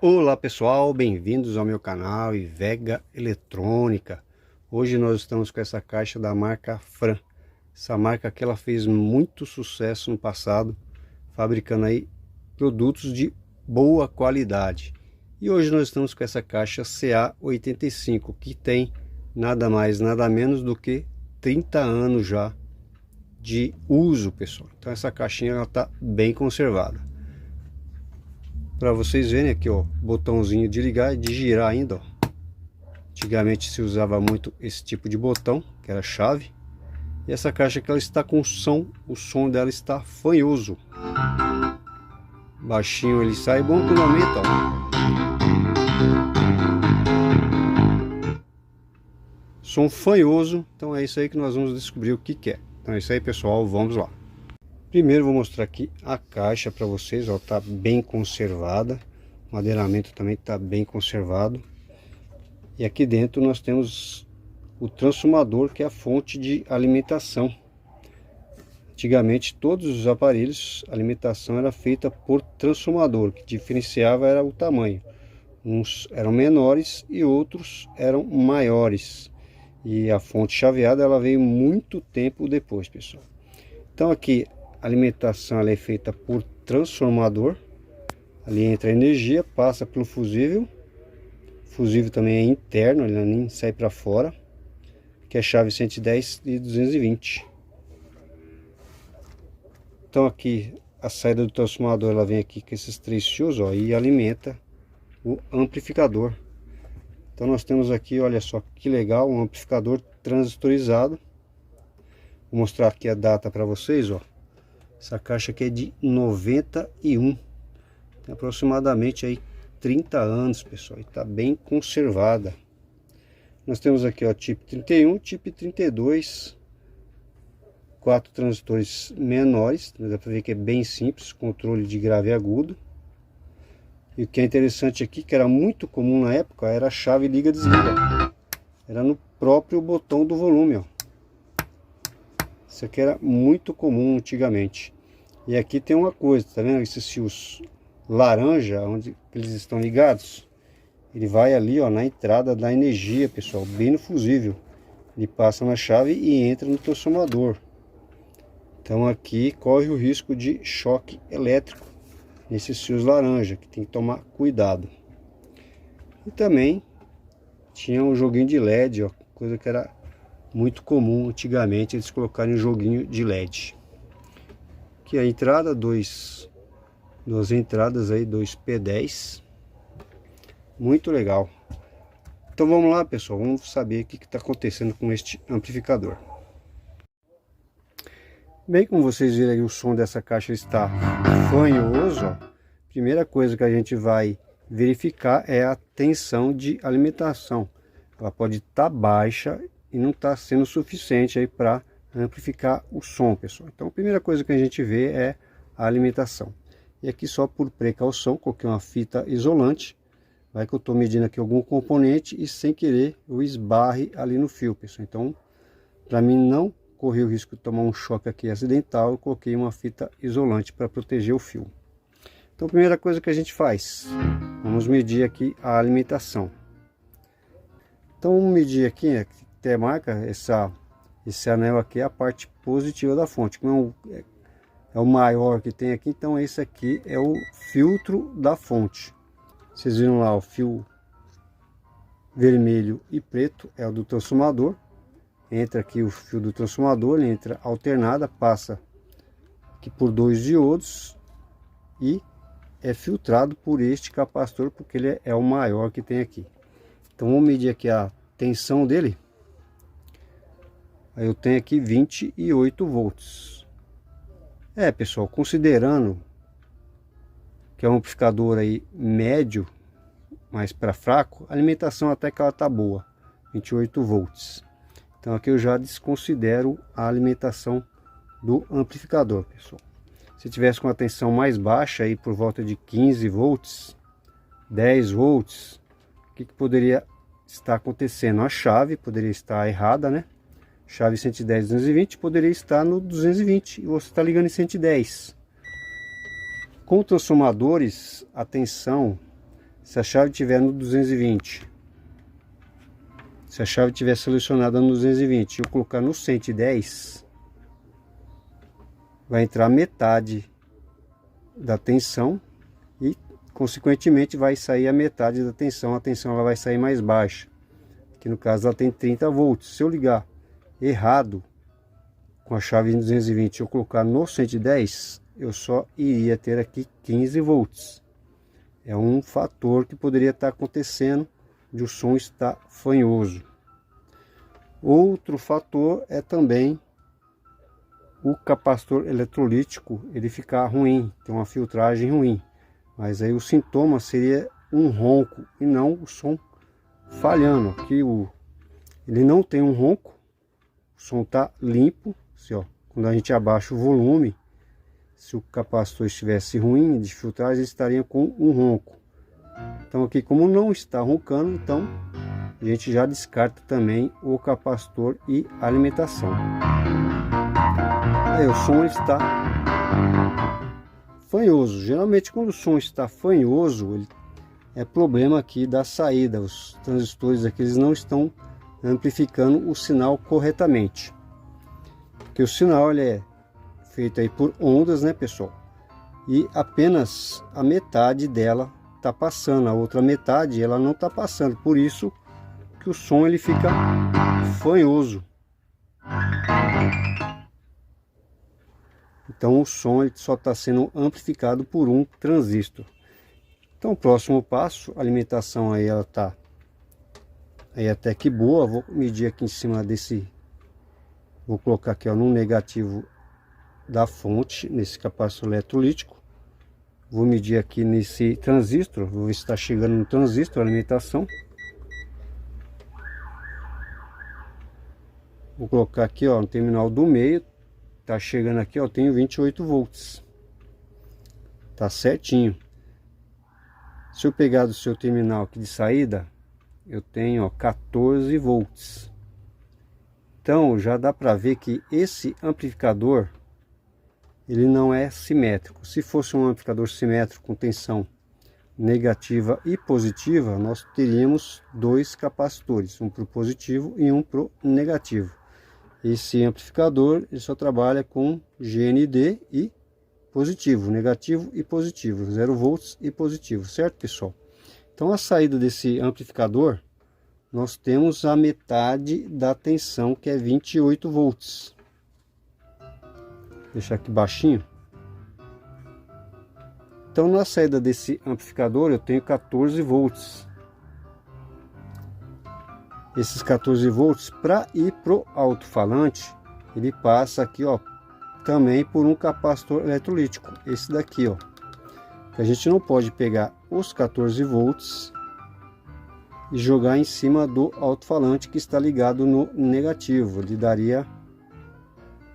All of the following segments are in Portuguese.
Olá pessoal, bem-vindos ao meu canal Ivega Eletrônica. Hoje nós estamos com essa caixa da marca Fran. Essa marca que ela fez muito sucesso no passado, fabricando aí produtos de boa qualidade. E hoje nós estamos com essa caixa CA85, que tem nada mais, nada menos do que 30 anos já de uso, pessoal. Então essa caixinha está bem conservada. Para vocês verem aqui, ó, botãozinho de ligar e de girar ainda, ó. Antigamente se usava muito esse tipo de botão, que era chave. E essa caixa que ela está com som, o som dela está fanhoso. Baixinho ele sai, bom quando aumenta, ó. Som fanhoso, então é isso aí que nós vamos descobrir o que que é. Então é isso aí, pessoal, vamos lá. Primeiro vou mostrar aqui a caixa para vocês, ó, tá bem conservada. O madeiramento também tá bem conservado. E aqui dentro nós temos o transformador, que é a fonte de alimentação. Antigamente todos os aparelhos, a alimentação era feita por transformador, que diferenciava era o tamanho. Uns eram menores e outros eram maiores. E a fonte chaveada ela veio muito tempo depois, pessoal. Então aqui a alimentação ela é feita por transformador. Ali entra a energia, passa pelo fusível. O fusível também é interno, ele nem sai para fora. Que é chave 110 e 220. Então aqui a saída do transformador ela vem aqui com esses três fios, ó, e alimenta o amplificador. Então nós temos aqui, olha só que legal, um amplificador transistorizado. Vou mostrar aqui a data para vocês, ó. Essa caixa aqui é de 91. Tem aproximadamente aí 30 anos, pessoal. E tá bem conservada. Nós temos aqui, ó, tipo 31, tipo 32. 4 transistores menores. Dá para ver que é bem simples. Controle de grave e agudo. E o que é interessante aqui, que era muito comum na época, era a chave liga-desliga. Era no próprio botão do volume, ó. Isso aqui era muito comum antigamente. E aqui tem uma coisa, tá vendo? Esses fios laranja, onde eles estão ligados, ele vai ali, ó, na entrada da energia, pessoal, bem no fusível. Ele passa na chave e entra no transformador. Então aqui corre o risco de choque elétrico nesses fios laranja, que tem que tomar cuidado. E também tinha um joguinho de LED, ó, coisa que era muito comum antigamente eles colocarem um joguinho de LED. Aqui a entrada, duas entradas aí, 2 P10. Muito legal. Então vamos lá, pessoal, vamos saber o que está acontecendo com este amplificador. Bem, como vocês viram aí, o som dessa caixa está fanhoso, ó. Primeira coisa que a gente vai verificar é a tensão de alimentação. Ela pode estar baixa e não está sendo suficiente aí para amplificar o som, pessoal. Então a primeira coisa que a gente vê é a alimentação. E aqui, só por precaução, coloquei uma fita isolante. Vai que eu estou medindo aqui algum componente e sem querer eu esbarre ali no fio, pessoal. Então, para mim não correr o risco de tomar um choque aqui acidental, eu coloquei uma fita isolante para proteger o fio. Então a primeira coisa que a gente faz, vamos medir aqui a alimentação. Então vamos medir aqui, né, que tem marca, esse anel aqui é a parte positiva da fonte. Como é o maior que tem aqui, então esse aqui é o filtro da fonte. Vocês viram lá o fio vermelho e preto, é o do transformador. Entra aqui o fio do transformador, ele entra alternada, passa aqui por 2 diodos e é filtrado por este capacitor, porque ele é o maior que tem aqui. Então vamos medir aqui a tensão dele. Aí eu tenho aqui 28 volts. Pessoal, considerando que é um amplificador aí médio, mais para fraco, a alimentação até que ela tá boa, 28 volts. Então aqui eu já desconsidero a alimentação do amplificador, pessoal. Se tivesse com a tensão mais baixa, aí por volta de 15 volts, 10 volts, o que poderia estar acontecendo? A chave poderia estar errada, né? Chave 110, 220 poderia estar no 220 e você está ligando em 110. Com transformadores, a tensão Se a chave estiver no 220, se a chave estiver selecionada no 220 e eu colocar no 110, vai entrar metade da tensão e consequentemente vai sair a metade da tensão. A tensão ela vai sair mais baixa, que no caso ela tem 30 volts. Se eu ligar errado com a chave em 220 eu colocar no 110, eu só iria ter aqui 15 volts. É um fator que poderia estar acontecendo de o som estar fanhoso. Outro fator é também o capacitor eletrolítico ele ficar ruim, tem uma filtragem ruim. Mas aí o sintoma seria um ronco e não o som falhando. Aqui ele não tem um ronco, o som está limpo. Assim, ó, quando a gente abaixa o volume, se o capacitor estivesse ruim de filtragem, ele estaria com um ronco. Então aqui, como não está roncando, então a gente já descarta também o capacitor e alimentação. Aí o som está fanhoso. Geralmente quando o som está fanhoso, é problema aqui da saída. Os transistores aqui eles não estão amplificando o sinal corretamente. Porque o sinal ele é feito aí por ondas, né, pessoal? E apenas a metade dela está passando, a outra metade ela não está passando. Por isso que o som ele fica fanhoso. Então o som ele só está sendo amplificado por um transistor. Então o próximo passo, a alimentação aí ela tá aí até que boa. Vou medir aqui em cima desse, vou colocar aqui ó, no negativo da fonte, nesse capacitor eletrolítico. Vou medir aqui nesse transistor, vou ver se está chegando no transistor a alimentação. Vou colocar aqui ó, no terminal do meio. Tá chegando aqui, ó, tenho 28 volts. Tá certinho. Se eu pegar do seu terminal aqui de saída, eu tenho, ó, 14 volts. Então, já dá para ver que esse amplificador, ele não é simétrico. Se fosse um amplificador simétrico com tensão negativa e positiva, nós teríamos dois capacitores, um para o positivo e um para o negativo. Esse amplificador ele só trabalha com GND e positivo, negativo e positivo, 0 volts e positivo, certo, pessoal? Então a saída desse amplificador, nós temos a metade da tensão, que é 28 volts. Vou deixar aqui baixinho. Então na saída desse amplificador eu tenho 14 volts. Esses 14 volts, para ir pro alto-falante, ele passa aqui, ó, também por um capacitor eletrolítico, esse daqui, ó. A gente não pode pegar os 14 volts e jogar em cima do alto-falante que está ligado no negativo. Ele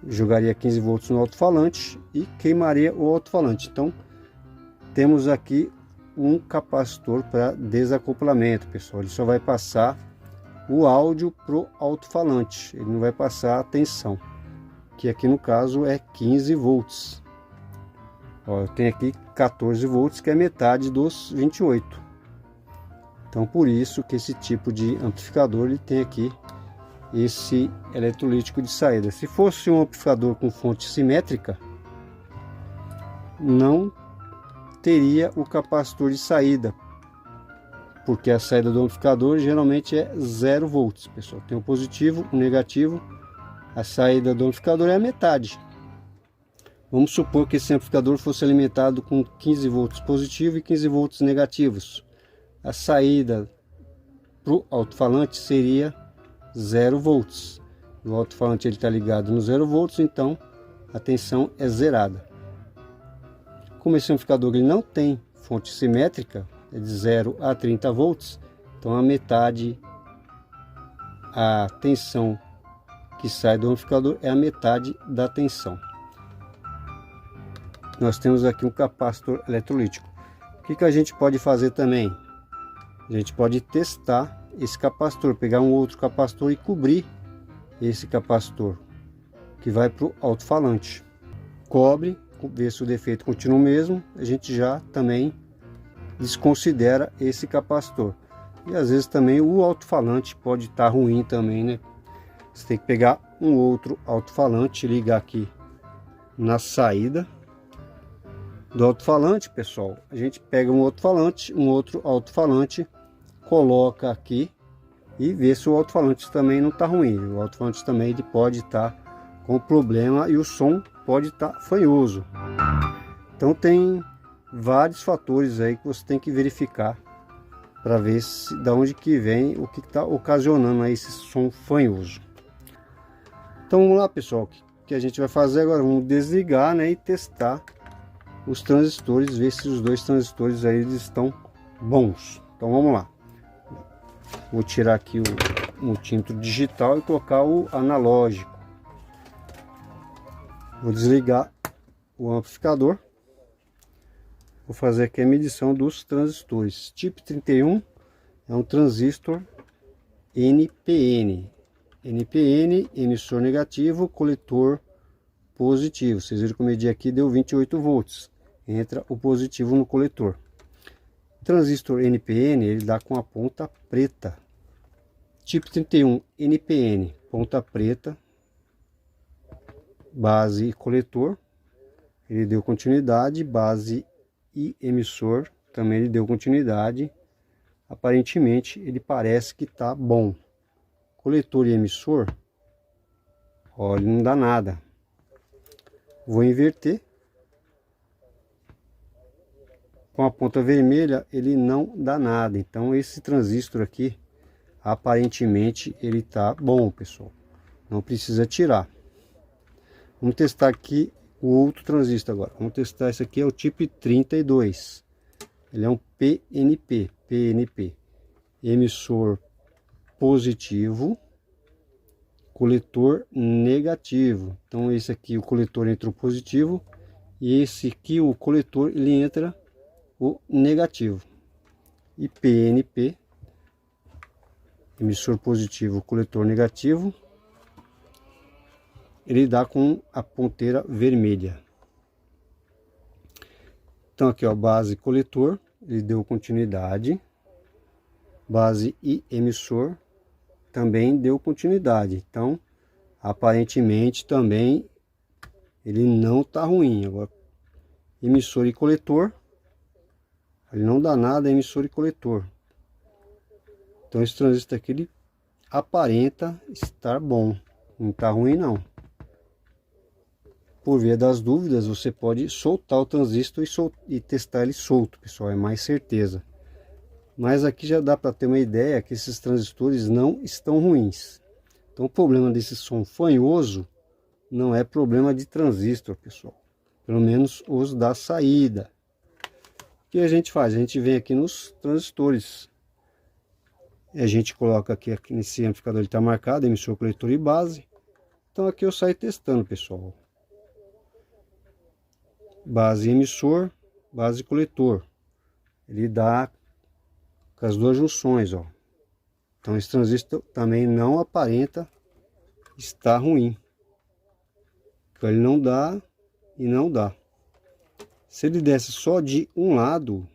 jogaria 15 volts no alto-falante e queimaria o alto-falante. Então temos aqui um capacitor para desacoplamento, pessoal. Ele só vai passar o áudio pro alto-falante, ele não vai passar a tensão, que aqui no caso é 15 volts. Ó, eu tenho aqui 14 volts, que é metade dos 28. Então por isso que esse tipo de amplificador ele tem aqui esse eletrolítico de saída. Se fosse um amplificador com fonte simétrica, não teria o capacitor de saída, porque a saída do amplificador geralmente é 0 volts, pessoal. Tem o positivo, o negativo. A saída do amplificador é a metade. Vamos supor que esse amplificador fosse alimentado com 15 volts positivo e 15 volts negativos. A saída para o alto-falante seria 0 volts. O alto-falante está ligado no 0 volts, então a tensão é zerada. Como esse amplificador ele não tem fonte simétrica, é de 0 a 30 volts, então a metade, a tensão que sai do amplificador é a metade da tensão. Nós temos aqui um capacitor eletrolítico. O que a gente pode fazer também? A gente pode testar esse capacitor, pegar um outro capacitor e cobrir esse capacitor que vai para o alto-falante. Cobre, ver se o defeito continua o mesmo. A gente já também desconsidera esse capacitor. E às vezes também o alto-falante pode estar ruim também, né? Você tem que pegar um outro alto-falante, ligar aqui na saída do alto-falante, pessoal. A gente pega um outro alto-falante, coloca aqui e vê se o alto-falante também não está ruim. O alto-falante também ele pode estar com problema e o som pode estar fanhoso. Então tem vários fatores aí que você tem que verificar para ver se da onde que vem, o que está ocasionando aí esse som fanhoso. Então vamos lá, pessoal, o que a gente vai fazer agora? Vamos desligar, né, e testar os transistores, ver se os dois transistores aí eles estão bons. Então vamos lá. Vou tirar aqui o multímetro digital e colocar o analógico. Vou desligar o amplificador. Vou fazer aqui a medição dos transistores. Tipo 31 é um transistor NPN. NPN, emissor negativo, coletor positivo. Vocês viram que eu medi aqui, deu 28 volts. Entra o positivo no coletor. Transistor NPN, ele dá com a ponta preta. Tipo 31 NPN, ponta preta, base e coletor. Ele deu continuidade, base e emissor também ele deu continuidade. Aparentemente ele parece que tá bom. Coletor e emissor, olha, não dá nada. Vou inverter. Com a ponta vermelha ele não dá nada. Então esse transistor aqui aparentemente ele tá bom, pessoal. Não precisa tirar. Vamos testar aqui o outro transistor agora. Vamos testar esse aqui, é o tipo 32. Ele é um PNP. Emissor positivo, coletor negativo. Então esse aqui o coletor entrou positivo e esse aqui o coletor ele entra o negativo. E PNP, emissor positivo, coletor negativo, ele dá com a ponteira vermelha. Então aqui ó, base coletor, ele deu continuidade. Base e emissor também deu continuidade. Então aparentemente também ele não está ruim. Agora emissor e coletor, ele não dá nada, emissor e coletor. Então esse transistor aqui ele aparenta estar bom, não está ruim não. Por via das dúvidas, você pode soltar o transistor e testar ele solto, pessoal, é mais certeza. Mas aqui já dá para ter uma ideia que esses transistores não estão ruins. Então o problema desse som fanhoso não é problema de transistor, pessoal. Pelo menos os da saída. O que a gente faz? A gente vem aqui nos transistores. E a gente coloca aqui nesse amplificador, ele está marcado, emissor, coletor e base. Então aqui eu saio testando, pessoal. Base emissor, base coletor. Ele dá com as duas junções, ó. Então esse transistor também não aparenta estar ruim. Então ele não dá e não dá. Se ele desse só de um lado,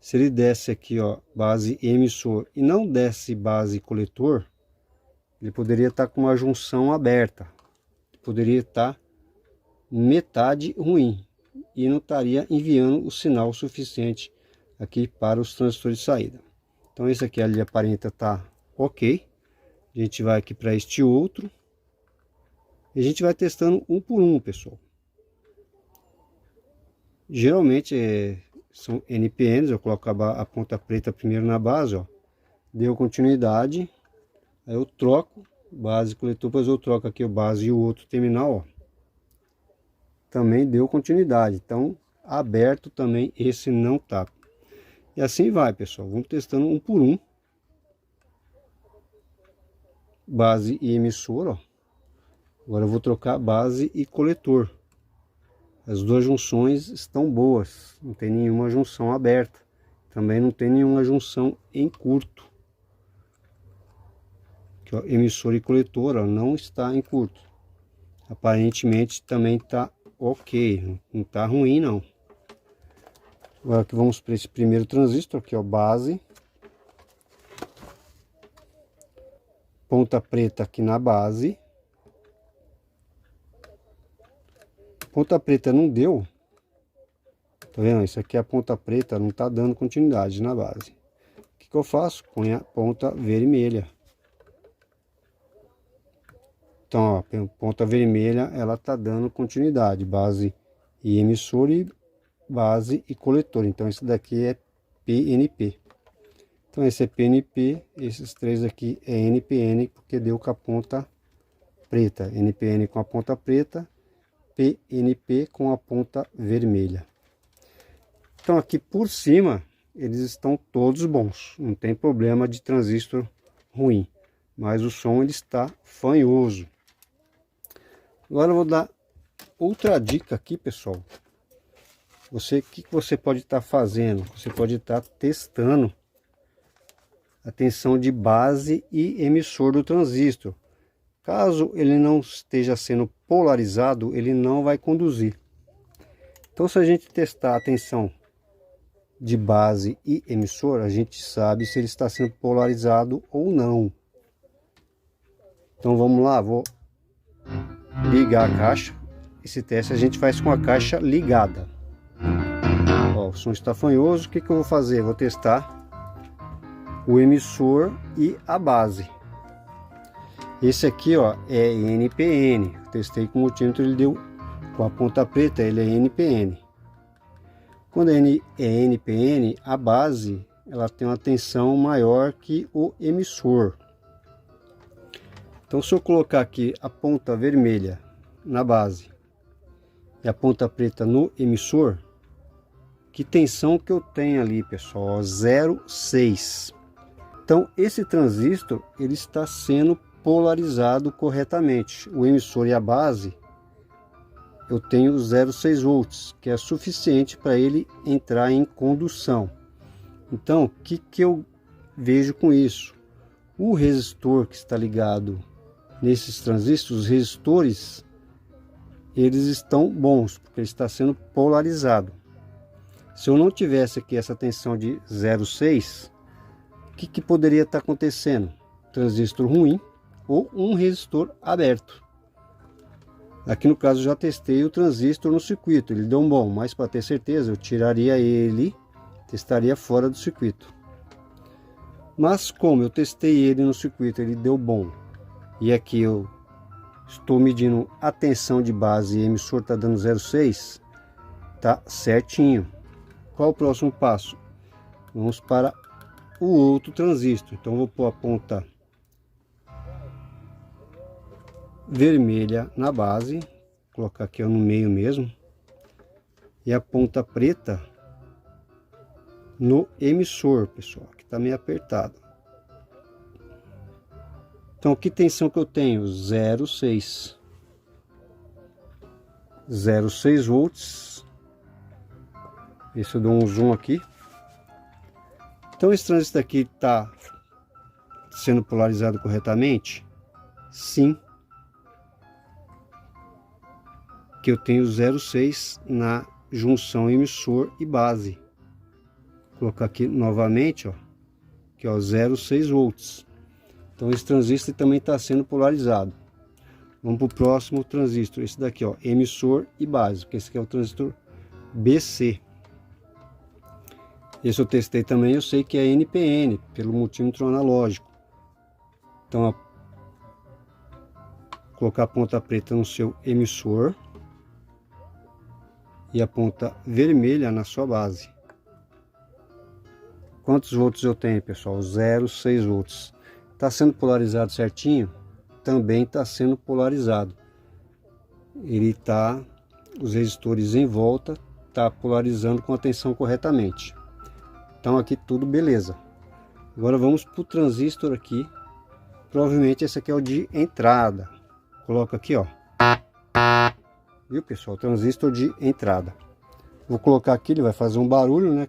se ele desse aqui, ó, base emissor e não desse base coletor, ele poderia estar com uma junção aberta. Poderia estar metade ruim e não estaria enviando o sinal suficiente aqui para os transistores de saída. Então esse aqui ali aparenta estar ok. A gente vai aqui para este outro e a gente vai testando um por um, pessoal. Geralmente são NPNs, eu coloco a ponta preta primeiro na base, ó. Deu continuidade, aí eu troco base coletor, depois eu troco aqui o base e o outro terminal, ó. Também deu continuidade, então aberto também esse não tá. E assim vai, pessoal, vamos testando um por um. Base e emissor, ó. Agora eu vou trocar base e coletor. As duas junções estão boas, não tem nenhuma junção aberta. Também não tem nenhuma junção em curto. Aqui, ó, emissor e coletor, ó, não está em curto. Aparentemente também está ok, não está ruim não. Agora que vamos para esse primeiro transistor aqui, ó, base. Ponta preta aqui na base. Ponta preta não deu. Tá vendo? Isso aqui é a ponta preta, não tá dando continuidade na base. O que eu faço? Põe a ponta vermelha. Então, ó, ponta vermelha, ela tá dando continuidade. Base e emissor, e base e coletor. Então, esse daqui é PNP. Então, esse é PNP, esses três aqui é NPN, porque deu com a ponta preta. NPN com a ponta preta, PNP com a ponta vermelha. Então, aqui por cima, eles estão todos bons. Não tem problema de transistor ruim. Mas o som ele está fanhoso. Agora eu vou dar outra dica aqui, pessoal. O que você pode estar fazendo? Você pode estar testando a tensão de base e emissor do transistor. Caso ele não esteja sendo polarizado, ele não vai conduzir. Então, se a gente testar a tensão de base e emissor, a gente sabe se ele está sendo polarizado ou não. Então vamos lá, vou ligar a caixa. Esse teste a gente faz com a caixa ligada. Ó, o som está fanhoso. O que eu vou fazer? Vou testar o emissor e a base. Esse aqui, ó, é NPN. Eu testei com o multímetro, ele deu com a ponta preta, ele é NPN. Quando é NPN, a base ela tem uma tensão maior que o emissor. Então, se eu colocar aqui a ponta vermelha na base e a ponta preta no emissor, que tensão que eu tenho ali, pessoal? 0,6. Então, esse transistor ele está sendo polarizado corretamente. O emissor e a base eu tenho 0,6 volts, que é suficiente para ele entrar em condução. Então, o que eu vejo com isso? O resistor que está ligado nesses transistores, os resistores, eles estão bons, porque ele está sendo polarizado. Se eu não tivesse aqui essa tensão de 0,6, o que poderia estar acontecendo? Transistor ruim ou um resistor aberto. Aqui no caso eu já testei o transistor no circuito, ele deu um bom, mas para ter certeza eu tiraria ele, testaria fora do circuito. Mas como eu testei ele no circuito, ele deu bom, e aqui eu estou medindo a tensão de base e emissor está dando 0,6, tá certinho. Qual o próximo passo? Vamos para o outro transistor. Então vou pôr a ponta vermelha na base, colocar aqui ó, no meio mesmo, e a ponta preta no emissor, pessoal, que está meio apertado. Então, que tensão que eu tenho? 0,6. 0,6 volts. Esse eu dou um zoom aqui. Então, esse transistor aqui está sendo polarizado corretamente? Sim. Que eu tenho 0,6 na junção emissor e base. Vou colocar aqui novamente, ó, que é 0,6 volts. Então esse transistor também está sendo polarizado. Vamos para o próximo transistor, esse daqui, ó, emissor e base, porque esse aqui é o transistor BC. Esse eu testei também, eu sei que é NPN, pelo multímetro analógico. Então, ó, colocar a ponta preta no seu emissor e a ponta vermelha na sua base. Quantos volts eu tenho, pessoal? 0,6 volts. Está sendo polarizado certinho? Também está sendo polarizado. Ele está, os resistores em volta, está polarizando com a tensão corretamente. Então aqui tudo beleza. Agora vamos para o transistor aqui. Provavelmente esse aqui é o de entrada. Coloca aqui, ó. Viu, pessoal? Transistor de entrada. Vou colocar aqui, ele vai fazer um barulho, né?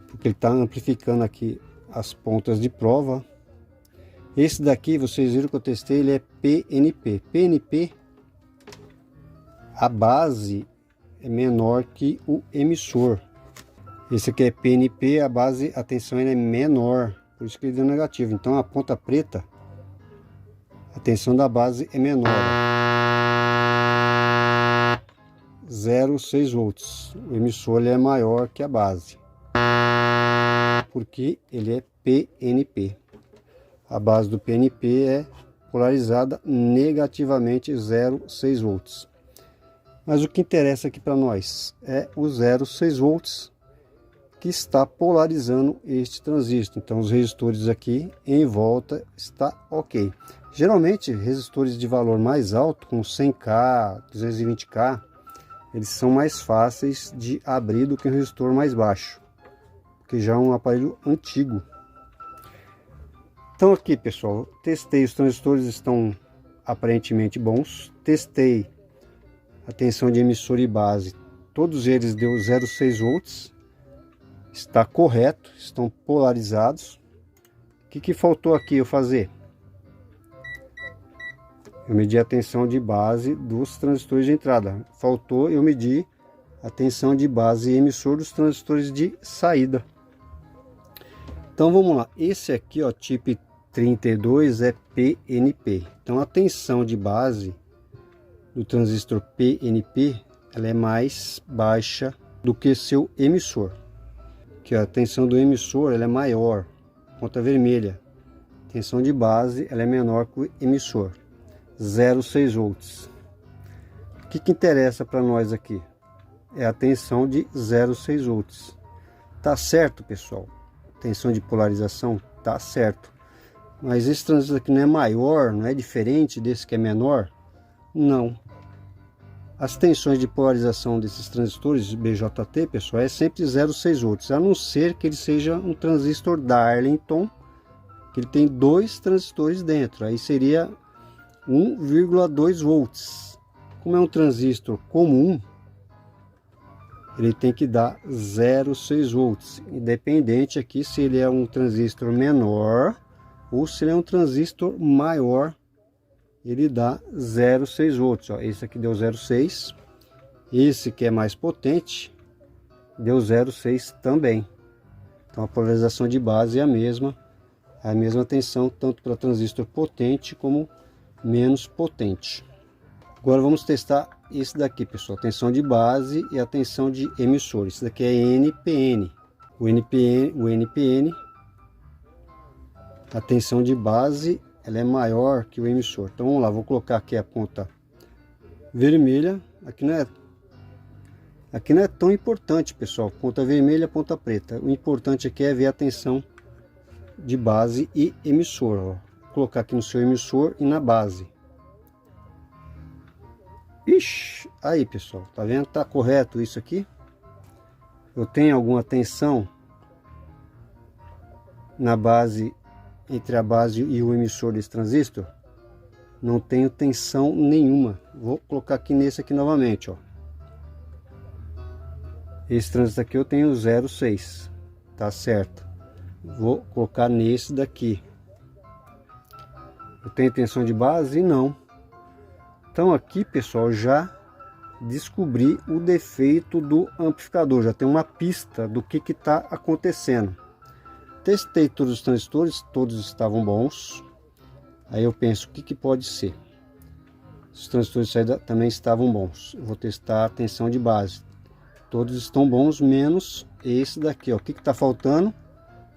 Porque ele está amplificando aqui as pontas de prova. Esse daqui, vocês viram que eu testei, ele é PNP. PNP, a base é menor que o emissor. Esse aqui é PNP, a base, a tensão é menor, por isso que ele deu negativo. Então a ponta preta, a tensão da base é menor, 0,6 volts. O emissor ele é maior que a base, porque ele é PNP. A base do PNP é polarizada negativamente, 0,6 volts. Mas o que interessa aqui para nós é o 0,6 volts que está polarizando este transistor. Então os resistores aqui em volta está ok. Geralmente resistores de valor mais alto, como 100K, 220K, eles são mais fáceis de abrir do que um resistor mais baixo, porque já é um aparelho antigo. Então aqui, pessoal, testei, os transistores estão aparentemente bons. Testei a tensão de emissor e base, todos eles deu 0,6 volts. Está correto, estão polarizados. O que faltou aqui eu fazer? Eu medi a tensão de base dos transistores de entrada. Faltou eu medir a tensão de base e emissor dos transistores de saída. Então vamos lá. Esse aqui, ó, TIP 32 é PNP. Então a tensão de base do transistor PNP, ela é mais baixa do que seu emissor. Que a tensão do emissor ela é maior, ponta vermelha. Tensão de base ela é menor que o emissor, 0,6 volts. O que interessa para nós aqui é a tensão de 0,6 volts. Tá certo, pessoal? Tensão de polarização tá certo. Mas esse transistor aqui não é maior, não é diferente desse que é menor? Não. As tensões de polarização desses transistores BJT, pessoal, é sempre 0,6 volts, a não ser que ele seja um transistor Darlington, que ele tem 2 transistores dentro, aí seria 1,2 volts. Como é um transistor comum, ele tem que dar 0,6 volts, independente aqui se ele é um transistor menor ou se ele é um transistor maior. Ele dá 0,6 volts, ó. Esse aqui deu 0,6, esse que é mais potente deu 0,6 também. Então a polarização de base é a mesma tensão tanto para transistor potente como menos potente. Agora vamos testar esse daqui, pessoal, tensão de base e a tensão de emissor. Esse daqui é NPN. O NPN, a tensão de base ela é maior que o emissor. Então vamos lá, vou colocar aqui a ponta vermelha. Aqui não é tão importante, pessoal, ponta vermelha, ponta preta. O importante aqui é ver a tensão de base e emissor, ó. Vou colocar aqui no seu emissor e na base. Ixi, aí, pessoal, tá vendo? Tá correto isso aqui? Eu tenho alguma tensão na base, entre a base e o emissor desse transistor? Não tenho tensão nenhuma. Vou colocar aqui nesse aqui novamente, ó. Esse transistor aqui eu tenho 0,6, tá certo. Vou colocar nesse daqui. Eu tenho tensão de base? Não. Então aqui, pessoal, já descobri o defeito do amplificador. Já tem uma pista do que está acontecendo. Testei todos os transistores, todos estavam bons. Aí eu penso, o que pode ser? Os transistores de saída também estavam bons. Eu vou testar a tensão de base. Todos estão bons, menos esse daqui, ó. O que está faltando?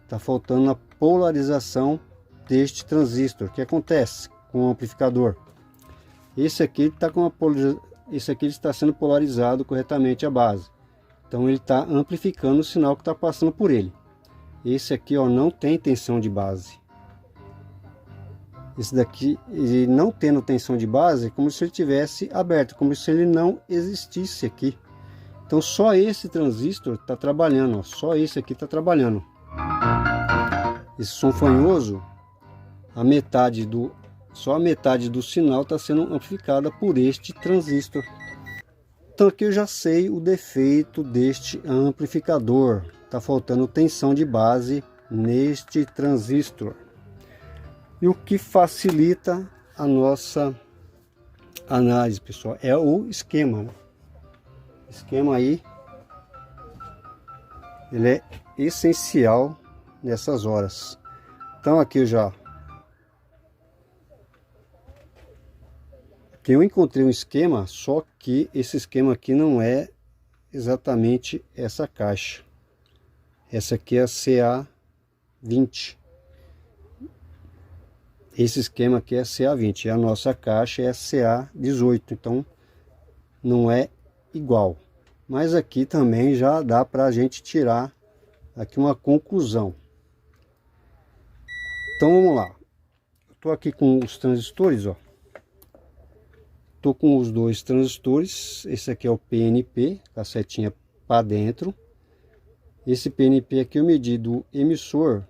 Está faltando a polarização deste transistor. O que acontece com o amplificador? Esse aqui está com esse aqui está sendo polarizado corretamente a base. Então ele está amplificando o sinal que está passando por ele. Esse aqui, ó, não tem tensão de base. Esse daqui, ele não tendo tensão de base, é como se ele tivesse aberto, como se ele não existisse aqui. Então só esse transistor está trabalhando, ó, só esse aqui está trabalhando. Esse som fanhoso, só a metade do sinal está sendo amplificada por este transistor. Então aqui eu já sei o defeito deste amplificador. Está faltando tensão de base neste transistor. E o que facilita a nossa análise, pessoal, é o esquema, né? Esquema aí ele é essencial nessas horas. Então aqui eu encontrei um esquema, só que esse esquema aqui não é exatamente essa caixa. Essa aqui é a CA20. Esse esquema aqui é CA20, e a nossa caixa é a CA18, então não é igual. Mas aqui também já dá para a gente tirar aqui uma conclusão. Então vamos lá. Estou aqui com os transistores, ó. Estou com os dois transistores. Esse aqui é o PNP, com a setinha para dentro. Esse PNP aqui eu medi do emissor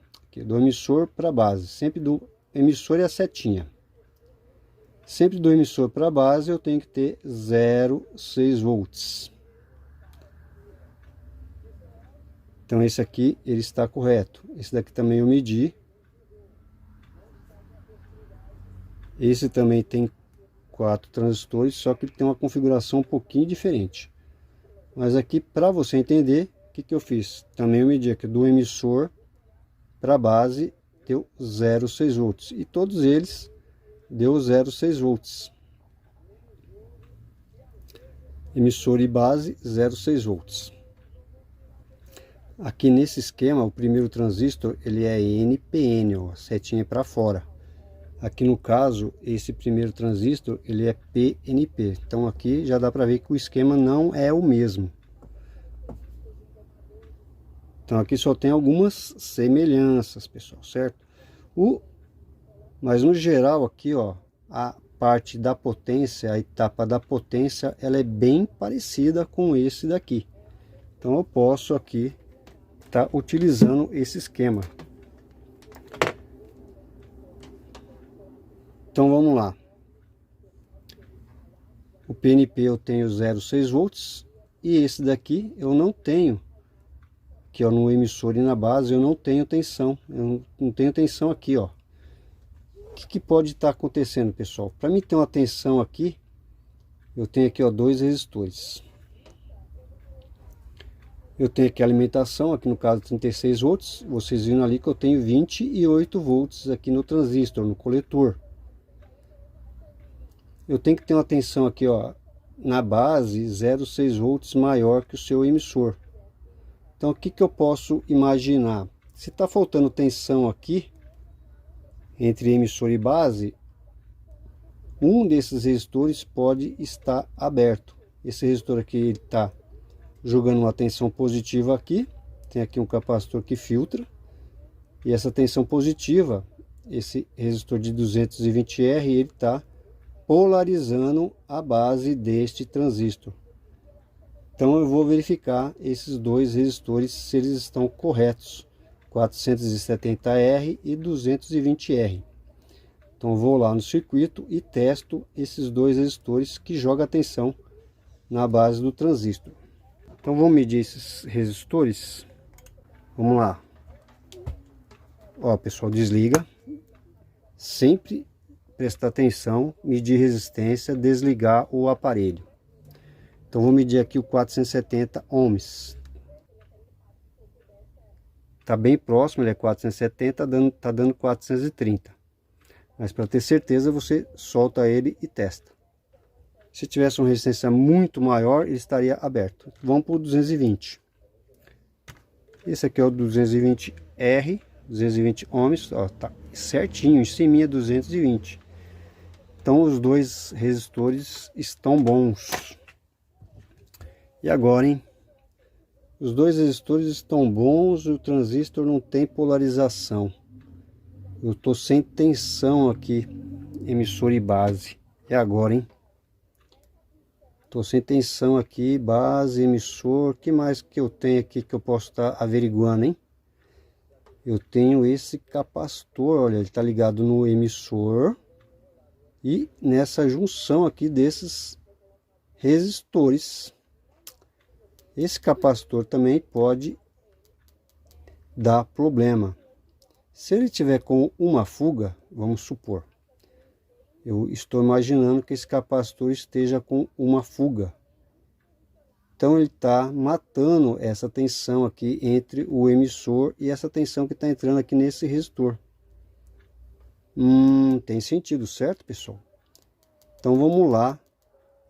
para a base, sempre do emissor e a setinha. Sempre do emissor para a base eu tenho que ter 0,6 volts. Então esse aqui ele está correto. Esse daqui também eu medi. Esse também tem 4 transistores, só que ele tem uma configuração um pouquinho diferente. Mas aqui, para você entender, o que eu fiz? Também eu medi aqui do emissor para a base, deu 0,6 volts. E todos eles deu 0,6 volts. Emissor e base, 0,6 volts. Aqui nesse esquema, o primeiro transistor, ele é NPN, ó, setinha para fora. Aqui no caso, esse primeiro transistor, ele é PNP. Então aqui já dá para ver que o esquema não é o mesmo. Então aqui só tem algumas semelhanças, pessoal, certo? Mas no geral aqui, ó, a parte da potência, a etapa da potência, ela é bem parecida com esse daqui. Então eu posso aqui estar utilizando esse esquema. Então vamos lá. O PNP eu tenho 0,6 volts e esse daqui eu não tenho, que é no emissor e na base eu não tenho tensão. Eu não tenho tensão aqui, ó. O que pode estar acontecendo, pessoal? Para mim ter uma tensão aqui, eu tenho aqui, ó, dois resistores. Eu tenho aqui a alimentação, aqui no caso 36 volts. Vocês viram ali que eu tenho 28 volts aqui no transistor, no coletor. Eu tenho que ter uma tensão aqui, ó, na base 0,6 volts maior que o seu emissor. Então o que eu posso imaginar? Se está faltando tensão aqui entre emissor e base, um desses resistores pode estar aberto. Esse resistor aqui está jogando uma tensão positiva aqui, tem aqui um capacitor que filtra, e essa tensão positiva, esse resistor de 220R, ele está polarizando a base deste transistor. Então eu vou verificar esses dois resistores se eles estão corretos, 470R e 220R. Então eu vou lá no circuito e testo esses dois resistores que jogam a tensão na base do transistor. Então vamos medir esses resistores. Vamos lá. Ó, pessoal, desliga. Sempre prestar atenção, medir resistência, desligar o aparelho. Então vou medir aqui o 470 ohms. Tá bem próximo, ele é 470, tá dando 430. Mas para ter certeza, você solta ele e testa. Se tivesse uma resistência muito maior, ele estaria aberto. Vamos para o 220. Esse aqui é o 220R, 220 ohms, ó, tá certinho, em cima 220. Então os dois resistores estão bons. E agora, hein? Os dois resistores estão bons e o transistor não tem polarização. Eu estou sem tensão aqui, emissor e base. E agora, hein? Estou sem tensão aqui, base, emissor. O que mais que eu tenho aqui que eu posso estar averiguando, hein? Eu tenho esse capacitor, olha, ele está ligado no emissor e nessa junção aqui desses resistores. Esse capacitor também pode dar problema. Se ele tiver com uma fuga, vamos supor, eu estou imaginando que esse capacitor esteja com uma fuga. Então ele está matando essa tensão aqui entre o emissor e essa tensão que está entrando aqui nesse resistor. Tem sentido, certo, pessoal? Então vamos lá.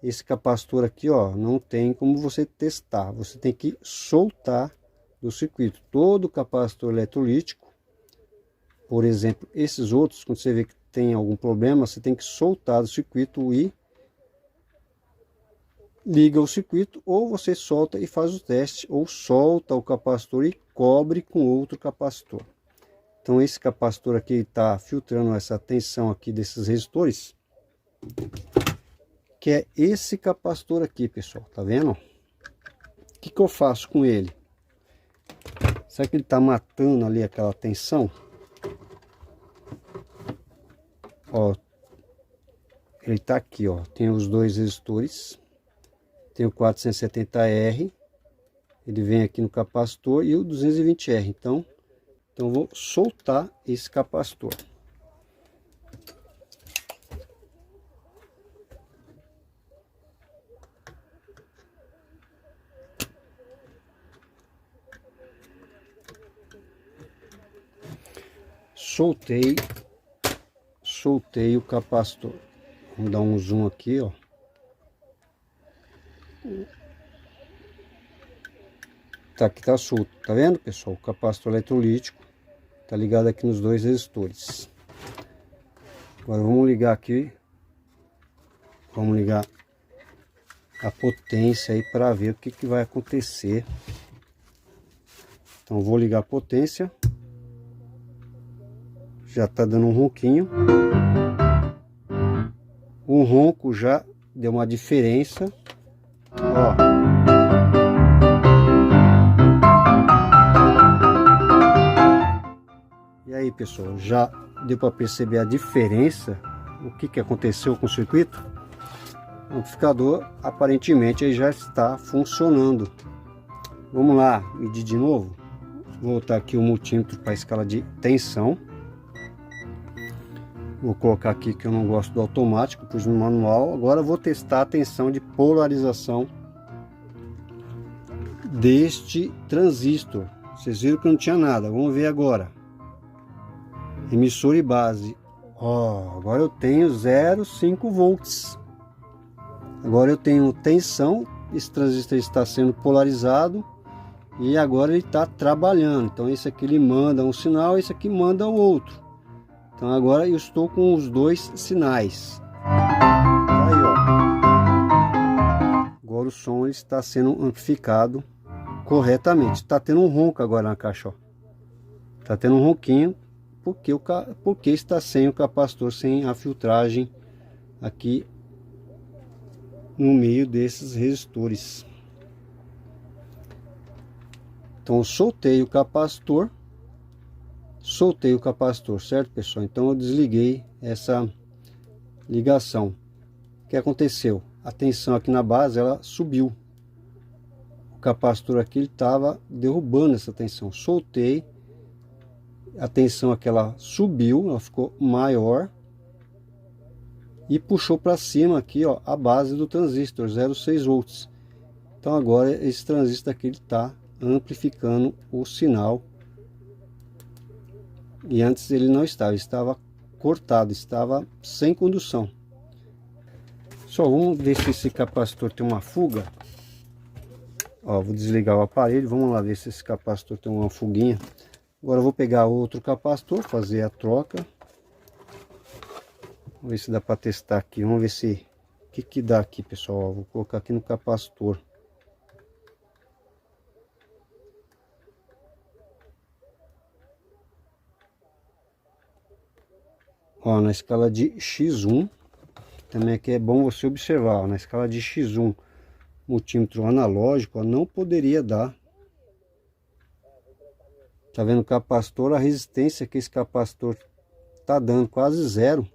Esse capacitor aqui, ó, não tem como você testar. Você tem que soltar do circuito. Todo capacitor eletrolítico, por exemplo, esses outros, quando você vê que tem algum problema, você tem que soltar do circuito e liga o circuito, ou você solta e faz o teste, ou solta o capacitor e cobre com outro capacitor. Então esse capacitor aqui está filtrando essa tensão aqui desses resistores, que é esse capacitor aqui, pessoal, tá vendo? O que eu faço com ele? Será que ele está matando ali aquela tensão? Ó, ele está aqui, ó, tem os dois resistores, tem o 470R, ele vem aqui no capacitor, e o 220R. Então eu vou soltar esse capacitor. Soltei o capacitor. Vamos dar um zoom aqui, ó. Tá, aqui tá solto, tá vendo, pessoal? O capacitor eletrolítico tá ligado aqui nos dois resistores. Agora vamos ligar aqui, vamos ligar a potência aí para ver o que vai acontecer. Então vou ligar a potência. Já tá dando um ronquinho. O ronco já deu uma diferença, ó. E aí, pessoal, já deu para perceber a diferença? O que aconteceu com o circuito? O amplificador aparentemente aí já está funcionando. Vamos lá, medir de novo. Vou voltar aqui o multímetro para a escala de tensão. Vou colocar aqui que eu não gosto do automático, pus no manual. Agora vou testar a tensão de polarização deste transistor. Vocês viram que não tinha nada. Vamos ver agora. Emissor e base. Ó, agora eu tenho 0,5 volts. Agora eu tenho tensão. Esse transistor está sendo polarizado e agora ele está trabalhando. Então esse aqui ele manda um sinal, esse aqui manda o outro. Então agora eu estou com os dois sinais. Tá aí, ó. Agora o som está sendo amplificado corretamente. Está tendo um ronco agora na caixa, ó. Está tendo um ronquinho porque está sem o capacitor, sem a filtragem aqui no meio desses resistores. Então eu soltei o capacitor, certo, pessoal? Então eu desliguei essa ligação. O que aconteceu? A tensão aqui na base ela subiu. O capacitor aqui ele estava derrubando essa tensão. Soltei, a tensão aqui ela subiu, ela ficou maior e puxou para cima aqui, ó, a base do transistor 0,6 volts. Então agora esse transistor aqui ele está amplificando o sinal. E antes ele não estava cortado, estava sem condução. Só vamos ver se esse capacitor tem uma fuga. Ó, vou desligar o aparelho, vamos lá ver se esse capacitor tem uma fuguinha. Agora eu vou pegar outro capacitor, fazer a troca. Vamos ver se dá para testar aqui, vamos ver se o que dá aqui, pessoal. Ó, vou colocar aqui no capacitor. Ó, na escala de X1, também aqui é bom você observar, ó, na escala de X1, multímetro analógico, ó, não poderia dar. Tá vendo o capacitor, a resistência que esse capacitor tá dando quase zero.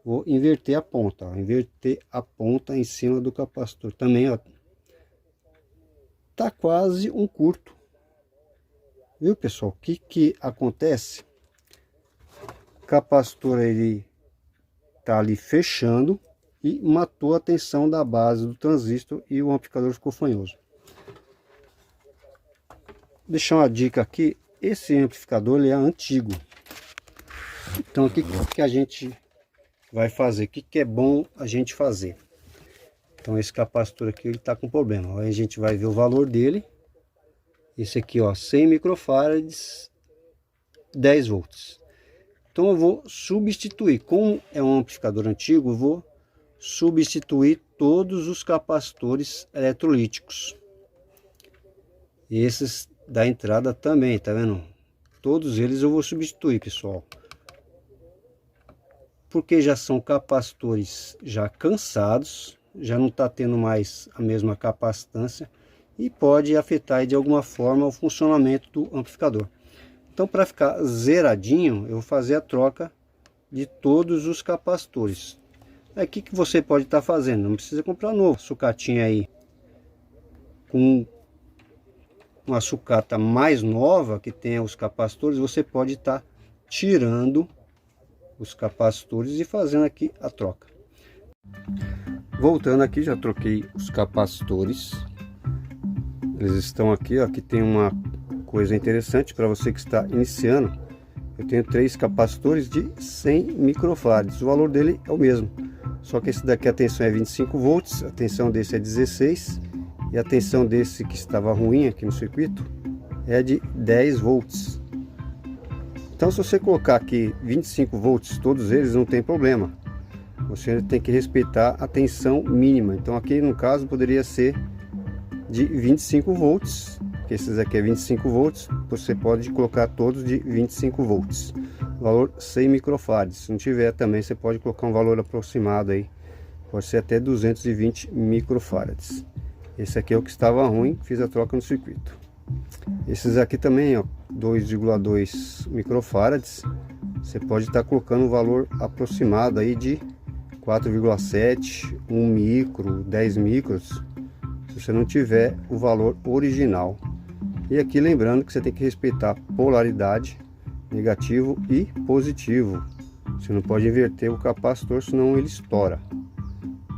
Vou inverter a ponta, ó, inverter a ponta em cima do capacitor. Também, ó, tá quase um curto. Viu, pessoal? O que acontece? O capacitor ele tá ali fechando e matou a tensão da base do transistor e o amplificador ficou fanhoso. deixar uma dica aqui. Esse amplificador ele é antigo. Então o que a gente vai fazer? O que é bom a gente fazer? Então esse capacitor aqui ele está com problema. Aí a gente vai ver o valor dele. Esse aqui, ó, 100 microfarads, 10 volts. Então eu vou substituir, como é um amplificador antigo, eu vou substituir todos os capacitores eletrolíticos. Esses da entrada também, tá vendo? Todos eles eu vou substituir, pessoal. Porque já são capacitores já cansados, já não está tendo mais a mesma capacitância e pode afetar de alguma forma o funcionamento do amplificador. Então, para ficar zeradinho, eu vou fazer a troca de todos os capacitores. Aí, o que você pode estar fazendo? Não precisa comprar novo. Sucatinha aí com uma sucata mais nova que tenha os capacitores, você pode estar tirando os capacitores e fazendo aqui a troca. Voltando aqui, já troquei os capacitores. Eles estão aqui, ó. Aqui tem uma coisa interessante para você que está iniciando. Eu tenho 3 capacitores de 100 microfarads. O valor dele é o mesmo, só que esse daqui a tensão é 25 volts, a tensão desse é 16 e a tensão desse que estava ruim aqui no circuito é de 10 volts. Então se você colocar aqui 25 volts todos eles, não tem problema. Você tem que respeitar a tensão mínima. Então aqui no caso poderia ser de 25 volts, que esses aqui é 25 volts, você pode colocar todos de 25 volts, valor 100 microfarads. Se não tiver também, você pode colocar um valor aproximado aí, pode ser até 220 microfarads. Esse aqui é o que estava ruim, fiz a troca no circuito. Esses aqui também, ó, 2,2 microfarads, você pode estar colocando um valor aproximado aí de 4,7, 1 micro, 10 micros, se você não tiver o valor original. E aqui lembrando que você tem que respeitar polaridade, negativo e positivo. Você não pode inverter o capacitor, senão ele estoura.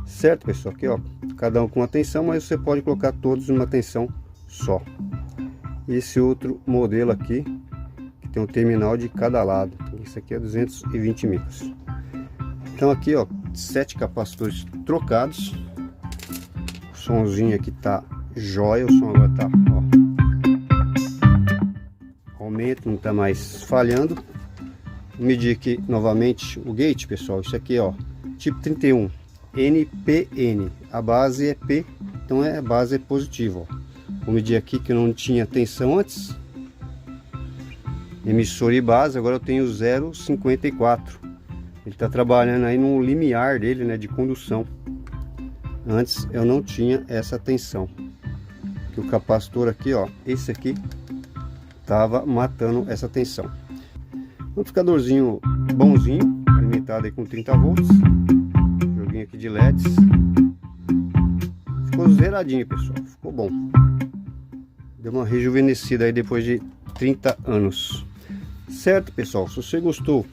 Certo, pessoal? Aqui, ó, cada um com uma tensão, mas você pode colocar todos numa tensão só. Esse outro modelo aqui, que tem um terminal de cada lado. Esse aqui é 220 micros. Então aqui, ó, 7 capacitores trocados. O somzinho aqui tá jóia, o som agora tá, ó, aumenta, não tá mais falhando. Vou medir aqui novamente o gate, pessoal. Isso aqui, ó, tipo 31 NPN, a base é P, então a base é positiva, ó. Vou medir aqui que não tinha tensão antes, emissor e base, agora eu tenho 0,54. Ele está trabalhando aí no limiar dele, né, de condução. Antes eu não tinha essa tensão, que o capacitor aqui, ó, esse aqui tava matando essa tensão. Amplificadorzinho bonzinho, alimentado aí com 30 volts, joguinho aqui de LEDs. Ficou zeradinho, pessoal, ficou bom. Deu uma rejuvenescida aí depois de 30 anos. Certo, pessoal? Se você gostou,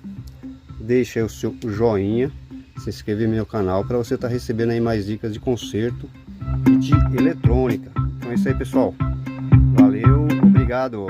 deixa aí o seu joinha, se inscrever no meu canal para você estar recebendo aí mais dicas de conserto e de eletrônica. Então é isso aí, pessoal. Valeu, obrigado.